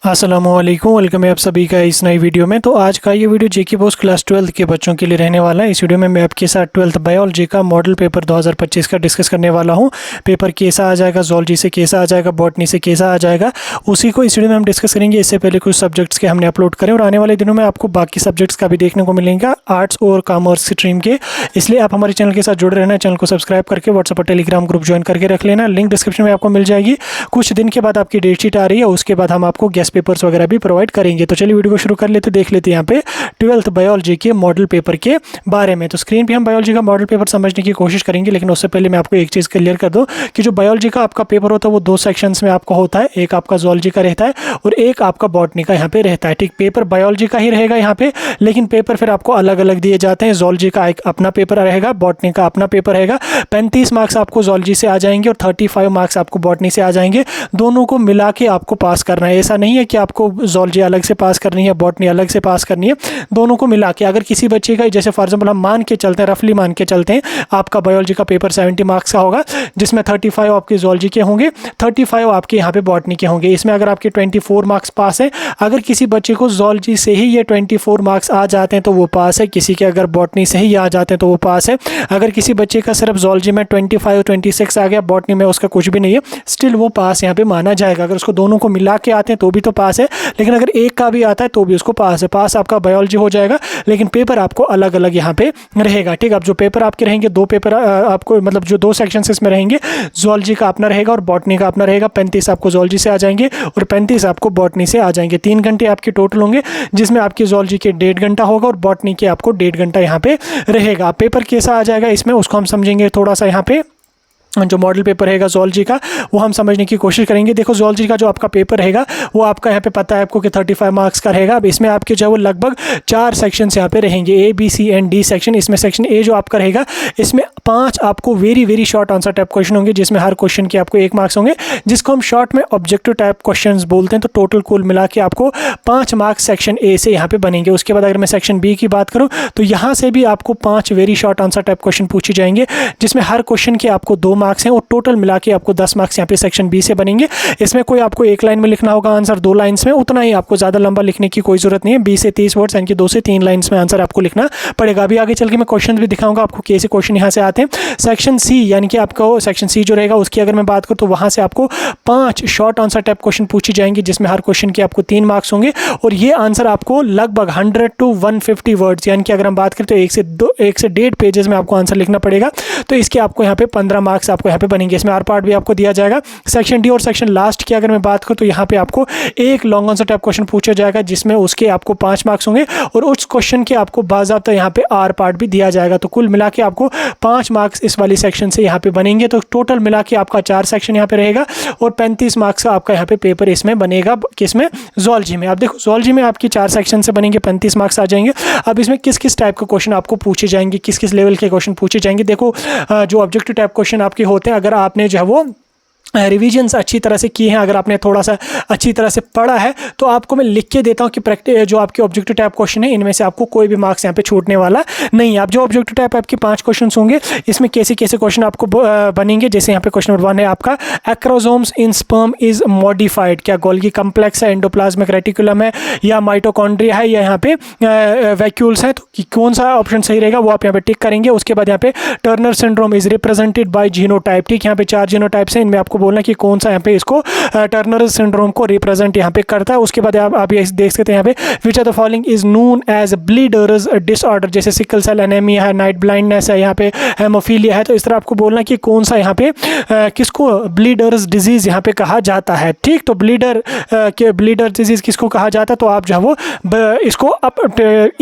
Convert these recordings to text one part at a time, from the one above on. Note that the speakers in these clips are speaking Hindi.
अस्सलामुअलैकुम, वेलकम है आप सभी का इस नई वीडियो में। तो आज का ये वीडियो जेके पोस्ट क्लास 12 के बच्चों के लिए रहने वाला है। इस वीडियो में मैं आपके साथ 12th बायोलॉजी का मॉडल पेपर 2025 का डिस्कस करने वाला हूँ। पेपर कैसा आ जाएगा, जूलॉजी से कैसा आ जाएगा, बॉटनी से कैसा आ जाएगा, उसी को इस वीडियो में हम डिस्कस करेंगे। इससे पहले कुछ सब्जेक्ट्स के हमने अपलोड करें और आने वाले दिनों में आपको बाकी सब्जेक्ट्स का भी देखने को मिलेगा, आर्ट्स और कॉमर्स स्ट्रीम के। इसलिए आप हमारे चैनल के साथ जुड़े रहना, चैनल को सब्सक्राइब करके व्हाट्सएप और टेलीग्राम ग्रुप ज्वाइन करके रख लेना। लिंक डिस्क्रिप्शन में आपको मिल जाएगी। कुछ दिन के बाद आपकी डेट शीट आ रही है, उसके बाद हम आपको गेस्ट पेपर्स वगैरह भी प्रोवाइड करेंगे। तो चलिए वीडियो को शुरू कर लेते, देख लेते हैं यहाँ पे 12th बायोलॉजी के मॉडल पेपर के बारे में। तो स्क्रीन पे हम बायोलॉजी का मॉडल पेपर समझने की कोशिश करेंगे, लेकिन उससे पहले मैं आपको एक चीज़ क्लियर कर दूं कि जो बायोलॉजी का आपका पेपर होता है वो दो सेक्शंस में आपका होता है। एक आपका जूलॉजी का रहता है और एक आपका बॉटनी का यहाँ पे रहता है। ठीक, पेपर बायोलॉजी का ही रहेगा यहाँ पे, लेकिन पेपर फिर आपको अलग अलग दिए जाते हैं। जूलॉजी का एक अपना पेपर रहेगा, बॉटनी का अपना पेपर रहेगा। 35 मार्क्स आपको जूलॉजी से आ जाएंगे और 35 मार्क्स आपको बॉटनी से आ जाएंगे। दोनों को मिला के आपको पास करना है। ऐसा नहीं है कि आपको जूलॉजी अलग से पास करनी है, बॉटनी अलग से पास करनी है। दोनों को मिला के अगर किसी बच्चे का, जैसे फॉर एग्जाम्पल हम मान के चलते हैं, रफली मान के चलते हैं, आपका बायोलॉजी का पेपर 70 मार्क्स का होगा, जिसमें 35 आपके जूलॉजी के होंगे, 35 आपके यहाँ पे बॉटनी के होंगे। इसमें अगर आपके 24 मार्क्स पास है, अगर किसी बच्चे को जूलॉजी से ही ये 24 मार्क्स आ जाते हैं तो वो पास है। किसी के अगर बॉटनी से ही आ जाते हैं तो वो पास है। अगर किसी बच्चे का सिर्फ जूलॉजी में 25 26 आ गया, बॉटनी में उसका कुछ भी नहीं है, स्टिल वो पास यहाँ पे माना जाएगा। अगर उसको दोनों को मिला के आते हैं तो भी तो पास है, लेकिन अगर एक का भी आता है तो भी उसको पास है। पास आपका बायोलॉजी हो जाएगा, लेकिन पेपर आपको अलग अलग यहाँ पे रहेगा। ठीक, अब जो पेपर आपके रहेंगे, दो पेपर आपको, मतलब जो दो सेक्शन इसमें रहेंगे, जूलॉजी का अपना रहेगा और बॉटनी का अपना रहेगा। 35 आपको जूलॉजी से आ जाएंगे और 35 आपको बॉटनी से आ जाएंगे। 3 घंटे आपके टोटल होंगे, जिसमें आपकी जूलॉजी के 1.5 घंटा होगा और बॉटनी के आपको 1.5 घंटा यहाँ पे रहेगा। पेपर कैसा आ जाएगा इसमें, उसको हम समझेंगे थोड़ा सा। यहाँ पे जो मॉडल पेपर रहेगा जूलॉजी का, वो हम समझने की कोशिश करेंगे। देखो, जूलॉजी का जो आपका पेपर रहेगा वो आपका यहाँ पे पता है आपको कि 35 मार्क्स का रहेगा। अब इसमें आपके जो है वो लगभग 4 सेक्शंस यहाँ पे रहेंगे, A B C and D section. इसमें सेक्शन ए जो आपका रहेगा, इसमें 5 आपको very short answer type question होंगे, जिसमें हर क्वेश्चन के आपको 1 मार्क्स होंगे, जिसको हम शॉर्ट में ऑब्जेक्टिव टाइप क्वेश्चन बोलते हैं। तो टोटल कुल मिला के आपको 5 मार्क्स सेक्शन ए से यहाँ पे बनेंगे। उसके बाद अगर मैं सेक्शन बी की बात करूँ तो यहाँ से भी आपको 5 very short answer type question पूछे जाएंगे, जिसमें हर क्वेश्चन के आपको 2 मार्क्स हैं और टोटल मिला के आपको 10 मार्क्स यहाँ पे सेक्शन बी से बनेंगे। इसमें कोई आपको 1 लाइन में लिखना होगा आंसर, 2 लाइन्स में, उतना ही, आपको ज़्यादा लंबा लिखने की कोई जरूरत नहीं है। 20 से 30 वर्ड्स यानी कि 2 से 3 लाइन्स में आंसर आपको लिखना पड़ेगा। अभी आगे चल के मैं क्वेश्चन भी दिखाऊंगा आपको कैसे क्वेश्चन यहाँ से आते हैं। सेक्शन सी यानी कि आपको सेक्शन सी जो रहेगा उसकी अगर मैं बात करूँ तो वहाँ से आपको 5 शॉर्ट आंसर टाइप क्वेश्चन पूछे जाएंगे, जिसमें हर क्वेश्चन के आपको 3 मार्क्स होंगे और ये आंसर आपको लगभग 100 to 150 वर्ड्स, यानी कि अगर हम बात करें तो 1 से 1.5 पेजेस में आपको आंसर लिखना पड़ेगा। तो इसके आपको यहाँ पे 15 मार्क्स आपको यहाँ पे बनेंगे। इसमें आर पार्ट भी आपको दिया जाएगा। सेक्शन डी और सेक्शन लास्ट की अगर मैं बात करूं तो यहाँ पे आपको एक लॉन्ग आंसर टाइप क्वेश्चन पूछा जाएगा, जिसमें उसके आपको 5 मार्क्स होंगे और उस क्वेश्चन के आपको बाज़ाब्ता यहाँ पे आर पार्ट भी दिया जाएगा। तो कुल मिला के आपको 5 मार्क्स इस वाली सेक्शन से यहाँ पे बनेंगे। तो टोटल मिला के आपका 4 सेक्शन यहाँ पे रहेगा और 35 मार्क्स का आपका यहाँ पे पेपर इसमें बनेगा। किसमें? जूलॉजी में। अब देखो, जूलॉजी में आपकी 4 सेक्शन से बनेंगे, 35 मार्क्स आ जाएंगे। अब इसमें किस किस टाइप के क्वेश्चन आपको पूछे जाएंगे, किस किस लेवल के क्वेश्चन पूछे जाएंगे। देखो, जो ऑब्जेक्टिव टाइप क्वेश्चन आपके होते हैं, अगर आपने जो है वो रिविजन्स अच्छी तरह से किए हैं, अगर आपने थोड़ा सा अच्छी तरह से पढ़ा है, तो आपको मैं लिख के देता हूं कि प्रैक्टिस जो आपके ऑब्जेक्टिव टाइप क्वेश्चन है, इनमें से आपको कोई भी मार्क्स यहाँ पे छूटने वाला नहीं है। आप जो ऑब्जेक्टिव टाइप आपके 5 क्वेश्चन होंगे, इसमें कैसे कैसे क्वेश्चन आपको बनेंगे। जैसे यहाँ पे क्वेश्चन नंबर 1 है आपका, एक्रोसोम्स इन स्पर्म इज मॉडिफाइड। क्या गोल्गी कम्प्लेक्स है, एंडोप्लाज्मिक रेटिकुलम है, या माइटोकॉन्ड्रिया है, या यहाँ पे वैक्यूल्स है? तो कौन सा ऑप्शन सही रहेगा वो आप यहाँ पे टिक करेंगे। उसके बाद यहाँ पे Turner syndrome is represented by genotype. ठीक, यहाँ पे 4 जीनोटाइप्स हैं, इनमें आपको बोलना कि कौन सा यहाँ पे इसको टर्नर सिंड्रोम को रिप्रेजेंट यहाँ पे करता है। उसके बाद आप ये देख सकते हैं यहाँ पे, which are the following is known as bleeders disorder. जैसे सिकल सेल एनीमिया है, नाइट ब्लाइंडनेस है, यहाँ पे हेमोफीलिया है। तो इस तरह आपको बोलना कि कौन सा यहाँ पे किसको ब्लीडर्स डिजीज यहाँ पे कहा जाता है। ठीक, तो ब्लीडर डिजीज किसको कहा जाता है, तो आप जो है वो इसको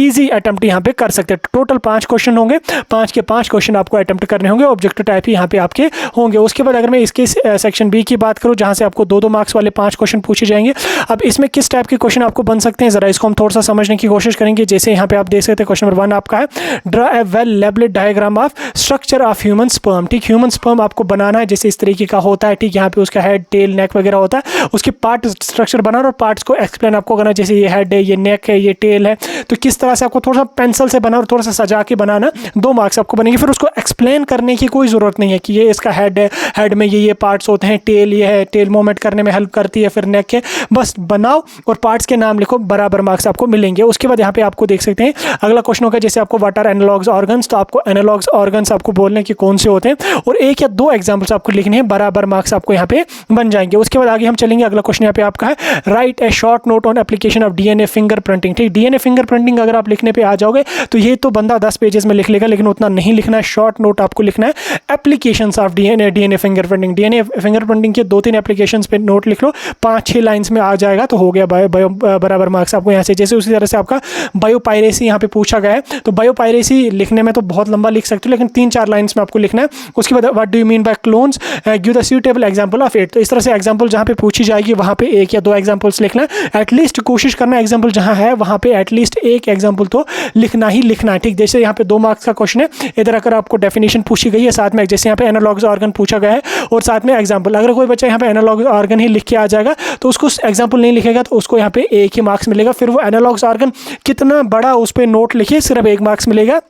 ईजी अटेम्प्ट यहाँ पे कर सकते हैं। टोटल 5 क्वेश्चन होंगे, 5 के 5 क्वेश्चन आपको अटेम्प्ट करने होंगे, ऑब्जेक्टिव टाइप ही यहाँ पे आपके होंगे। उसके बाद अगर मैं इसके सेक्शन बी की बात करूं, जहां से आपको 2-2 मार्क्स वाले 5 क्वेश्चन पूछे जाएंगे। अब इसमें किस टाइप के क्वेश्चन आपको बन सकते हैं, जरा इसको हम थोड़ा सा समझने की कोशिश करेंगे। जैसे यहाँ पे आप देख सकते हैं, क्वेश्चन नंबर 1 आपका है, draw a well labelled diagram of structure of human sperm. ठीक, ह्यूमन स्पर्म आपको बनाना है, जैसे इस तरीके का होता है। ठीक, यहाँ पे उसका हेड, टेल, नेक वगैरह होता है, उसके पार्ट स्ट्रक्चर बनाना और पार्ट्स को एक्सप्लेन आपको करना। जैसे ये हेड है, ये नेक है, ये टेल है, तो किस तरह से आपको थोड़ा सा पेंसिल से बना और थोड़ा सा सजा के बनाना। 2 मार्क्स आपको बनेंगे। फिर उसको एक्सप्लेन करने की कोई ज़रूरत नहीं है कि ये इसका हेड है, हेड में ये पार्ट्स पार्ट्स होते हैं, टेल ये है, टेल मूवमेंट करने में हेल्प करती है, फिर नेक है, बस बनाओ और पार्ट्स के नाम लिखो, बराबर मार्क्स आपको मिलेंगे। उसके बाद यहाँ पे आपको देख सकते हैं अगला क्वेश्चन होगा जैसे आपको व्हाट आर एनालॉग्स ऑर्गन्स, तो आपको एनालॉग्स ऑर्गन्स आपको बोलने कि कौन से होते हैं और एक या दो एग्जाम्पल्स आपको लिखने हैं, बराबर मार्क्स आपको यहाँ पे बन जाएंगे। उसके बाद आगे हम चलेंगे, अगला क्वेश्चन यहाँ पे आपका है right A short note on application of DNA fingerprinting. ठीक, डीएनए फिंगरप्रिंटिंग अगर आप लिखने पे आ जाओगे तो ये तो बंदा 10 पेजेस में लिख लेगा, लेकिन उतना नहीं लिखना है, शॉर्ट नोट आपको लिखना है applications of DNA fingerprinting. DNA fingerprinting के 2-3 एप्लीकेशंस पे नोट लिख लो, 5-6 लाइंस में आ जाएगा तो हो गया बायो बराबर मार्क्स आपको यहाँ से। जैसे उसी तरह से आपका बायोपायरेसी यहाँ पे पूछा गया है, तो बायोपायरेसी लिखने में तो बहुत लंबा लिख सकते हो, लेकिन 3-4 लाइंस में आपको लिखना है। उसके बाद what do you mean by clones, give the suitable example of it. तो इस तरह से एग्जांपल जहाँ पे पूछी जाएगी वहाँ पे 1 या 2 एग्जांपल्स लिखना है, एटलीस्ट कोशिश करना एग्जांपल जहाँ है वहाँ पे एटलीस्ट 1 एग्जांपल तो लिखना ही लिखना है। ठीक, जैसे यहाँ पे 2 मार्क्स का क्वेश्चन है, इधर अगर आपको डेफिनेशन पूछी गई है, साथ में जैसे यहाँ पे एनालॉग्स ऑर्गन पूछा गया है और साथ में एग्जांपल, अगर कोई बच्चा यहाँ पे एनालॉग्स ऑर्गन ही लिख के आ जाएगा तो उसको एग्जांपल नहीं लिखेगा तो उसको यहाँ पे 1 ही मार्क्स मिलेगा। फिर वो एनालॉग्स ऑर्गन कितना बड़ा उस पर नोट लिखिए, सिर्फ 1 मार्क्स मिलेगा।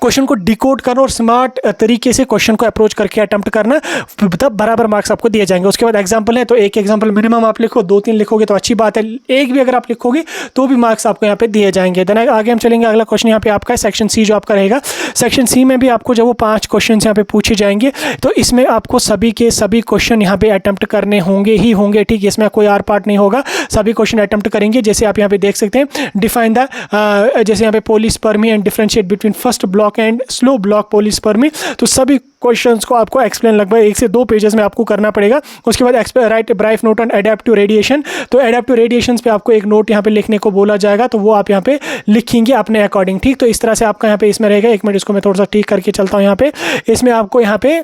क्वेश्चन को डिकोड करना और स्मार्ट तरीके से क्वेश्चन को अप्रोच करके अटेम्प्ट करना, तब बराबर मार्क्स आपको दिए जाएंगे। उसके बाद एग्जांपल है तो 1 एग्जांपल मिनिमम आप लिखो, 2-3 लिखोगे तो अच्छी बात है, 1 भी अगर आप लिखोगे तो भी मार्क्स आपको यहाँ पे दिए जाएंगे। देन आगे हम चलेंगे, अगला क्वेश्चन यहाँ पे आपका है सेक्शन सी जो आपका रहेगा। सेक्शन सी में भी आपको जब वो 5 क्वेश्चन यहाँ पे पूछे जाएंगे तो इसमें आपको सभी के सभी क्वेश्चन यहाँ पे अटेम्प्ट करने होंगे ही होंगे। ठीक, इसमें कोई आर पार्ट नहीं होगा, सभी क्वेश्चन अटेम्प्ट करेंगे। जैसे आप यहाँ पे देख सकते हैं डिफाइन द, जैसे यहाँ पे polyspermy and differentiate between first block and slow block polyspermy, तो सभी क्वेश्चंस को आपको एक्सप्लेन लगभग 1 से 2 पेजेस में आपको करना पड़ेगा। उसके बाद write brief note on adaptive radiation, तो एडेप्टिव रेडिएशन पे आपको एक नोट यहाँ पे लिखने को बोला जाएगा, तो वो आप यहाँ पे लिखेंगे अपने अकॉर्डिंग। ठीक, तो इस तरह से आपका यहाँ पे इसमें रहेगा। 1 मिनट इसको मैं थोड़ा सा ठीक करके चलता हूँ। यहाँ पे इसमें आपको यहाँ पे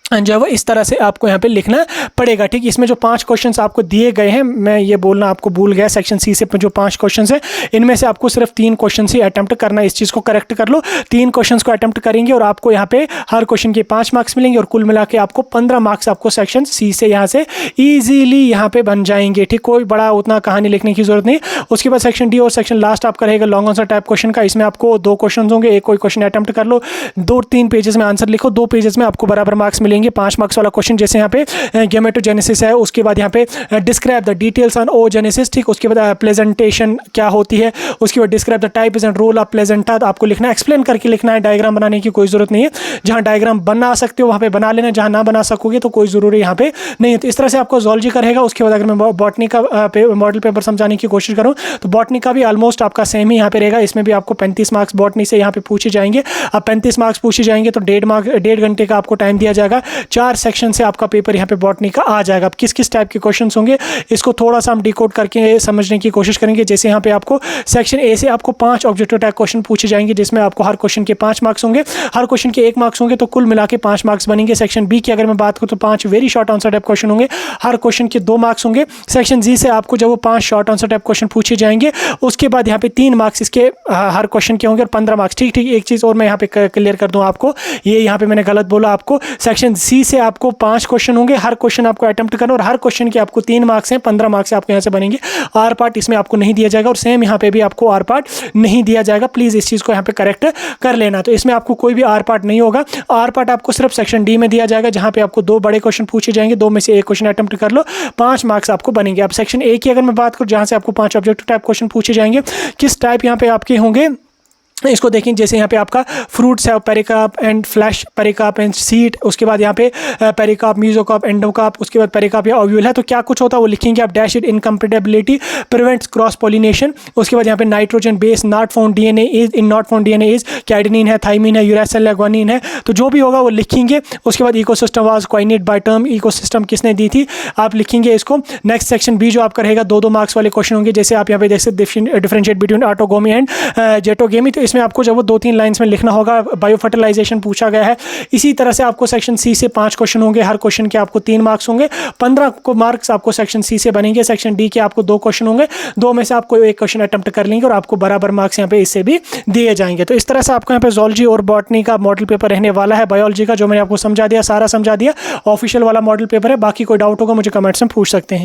जो है इस तरह से आपको यहाँ पे लिखना पड़ेगा। ठीक, इसमें जो 5 क्वेश्चंस आपको दिए गए हैं, मैं ये बोलना आपको भूल गया, सेक्शन सी से जो 5 क्वेश्चंस हैं इनमें से आपको सिर्फ 3 क्वेश्चन ही अटेम्प्ट करना है। इस चीज़ को करेक्ट कर लो, 3 क्वेश्चंस को अटेम्प्ट करेंगे और आपको यहाँ पे हर क्वेश्चन के 5 मार्क्स मिलेंगे और कुल मिला के आपको 15 मार्क्स आपको सेक्शन सी से यहाँ से ईजिली यहाँ पे बन जाएंगे। ठीक, कोई बड़ा उतना कहानी लिखने की जरूरत नहीं। उसके बाद सेक्शन डी और सेक्शन लास्ट आपका रहेगा लॉन्ग आंसर टाइप क्वेश्चन का। इसमें आपको 2 क्वेश्चन होंगे, एक कोई क्वेश्चन अटेम्प्ट कर लो, 2-3 पेजेस में आंसर लिखो, 2 पेजेस में आपको बराबर मार्क्स मिलेंगे। 5 मार्क्स वाला क्वेश्चन जैसे यहाँ पे गेमेटोजेनेसिस है, उसके बाद यहाँ पे describe the details on oogenesis. ठीक, उसके बाद प्रेजेंटेशन क्या होती है, उसके बाद describe the types and role of placenta, तो आपको लिखना है, एक्सप्लेन करके लिखना है, डायग्राम बनाने की कोई जरूरत नहीं है। जहाँ डायग्राम बना सकते हो वहाँ पे बना लेना, जहाँ ना बना सकोगे तो कोई जरूरी यहाँ पे नहीं है। तो इस तरह से आपको ज़ूलॉजी का रहेगा। उसके बाद अगर मैं बॉटनी का मॉडल पेपर समझाने की कोशिश करूँ तो बॉटनी का भी ऑलमोस्ट आपका सेम ही यहाँ पे रहेगा। इसमें भी आपको 35 मार्क्स बॉटनी से यहाँ पे पूछे जाएंगे। अब 35 मार्क्स पूछे जाएंगे तो 1.5 घंटे का आपको टाइम दिया जाएगा। 4 सेक्शन से आपका पेपर यहाँ पे बॉटनी का आ जाएगा। अब किस किस टाइप के क्वेश्चंस होंगे इसको थोड़ा सा हम डिकोड करके समझने की कोशिश करेंगे। जैसे यहाँ पे आपको सेक्शन ए से आपको 5 ऑब्जेक्टिव टाइप क्वेश्चन पूछे जाएंगे, जिसमें आपको हर क्वेश्चन के 5 मार्क्स होंगे, हर क्वेश्चन के 1 मार्क्स होंगे, तो कुल मिला के 5 मार्क्स बनेंगे। सेक्शन बी की अगर मैं बात करूँ तो 5 very short answer type question होंगे, हर क्वेश्चन के 2 मार्क्स होंगे। सेक्शन जी से आपको जब वो 5 शॉर्ट आंसर टाइप क्वेश्चन पूछे जाएंगे उसके बाद यहाँ पे 3 मार्क्स इसके हर क्वेश्चन के होंगे और 15 मार्क्स। ठीक, एक चीज़ और मैं यहाँ पे क्लियर कर दूँ आपको, ये यहाँ पे मैंने गलत बोला आपको। सेक्शन सी से आपको 5 क्वेश्चन होंगे, हर क्वेश्चन आपको अटेम्प्ट करना और हर क्वेश्चन के आपको 3 मार्क्स हैं, 15 मार्क्स आपको यहाँ से बनेंगे। आर पार्ट इसमें आपको नहीं दिया जाएगा और सेम यहाँ पे भी आपको आर पार्ट नहीं दिया जाएगा। प्लीज़ इस चीज़ को यहाँ पे करेक्ट कर लेना। तो इसमें आपको कोई भी आर पार्ट नहीं होगा। आर पार्ट आपको सिर्फ सेक्शन डी में दिया जाएगा, जहाँ पे आपको 2 बड़े क्वेश्चन पूछे जाएंगे, 2 में से 1 क्वेश्चन अटेम्प्ट कर लो, 5 मार्क्स आपको बनेंगे। अब सेक्शन ए की अगर मैं बात करूँ, जहाँ से आपको 5 ऑब्जेक्टिव टाइप क्वेश्चन पूछे जाएंगे, किस टाइप यहाँ पे आपके होंगे इसको देखें। जैसे यहाँ पे आपका फ्रूट्स है, pericarp and flash, pericarp and seed, उसके बाद यहाँ पे पेरिकार्प, मीजोकार्प, एंडोकार्प, उसके बाद पेरिकार्प या ओव्यूल है, तो क्या कुछ होता है वो लिखेंगे आप। Dash it incompatibility prevents cross pollination. उसके बाद यहाँ पे nitrogen base not found DNA is in not found DNA is कैडनिन है, थाइमिन है, यूरासिल है, ग्वानिन है, तो जो भी होगा वो लिखेंगे। उसके बाद ecosystem was coined by term, ecosystem किसने दी थी, आप लिखेंगे इसको। नेक्स्ट सेक्शन बी जो आपका रहेगा 2-2 मार्क्स वाले क्वेश्चन होंगे। जैसे आप यहाँ पे देख सकते डिफरेंशिएट बिटवीन ऑटोगोमी एंड जेटोगेमी, तो इसमें आपको जब वो 2-3 लाइंस में लिखना होगा। बायो फर्टिलाइजेशन पूछा गया है। इसी तरह से आपको सेक्शन सी से 5 क्वेश्चन होंगे, हर क्वेश्चन के आपको 3 मार्क्स होंगे, 15 को मार्क्स आपको सेक्शन सी से बनेंगे। सेक्शन डी के आपको 2 क्वेश्चन होंगे, 2 में से आपको 1 क्वेश्चन अटेम्प्ट कर लेंगे और आपको बराबर मार्क्स यहाँ पे इससे भी दिए जाएंगे। तो इस तरह से आपको यहाँ पे ज़ूलॉजी और बॉटनी का मॉडल पेपर रहने वाला है। बायोलॉजी का जो मैंने आपको समझा दिया, सारा समझा दिया, ऑफिशियल वाला मॉडल पेपर है। बाकी कोई डाउट होगा मुझे कमेंट्स में पूछ सकते हैं।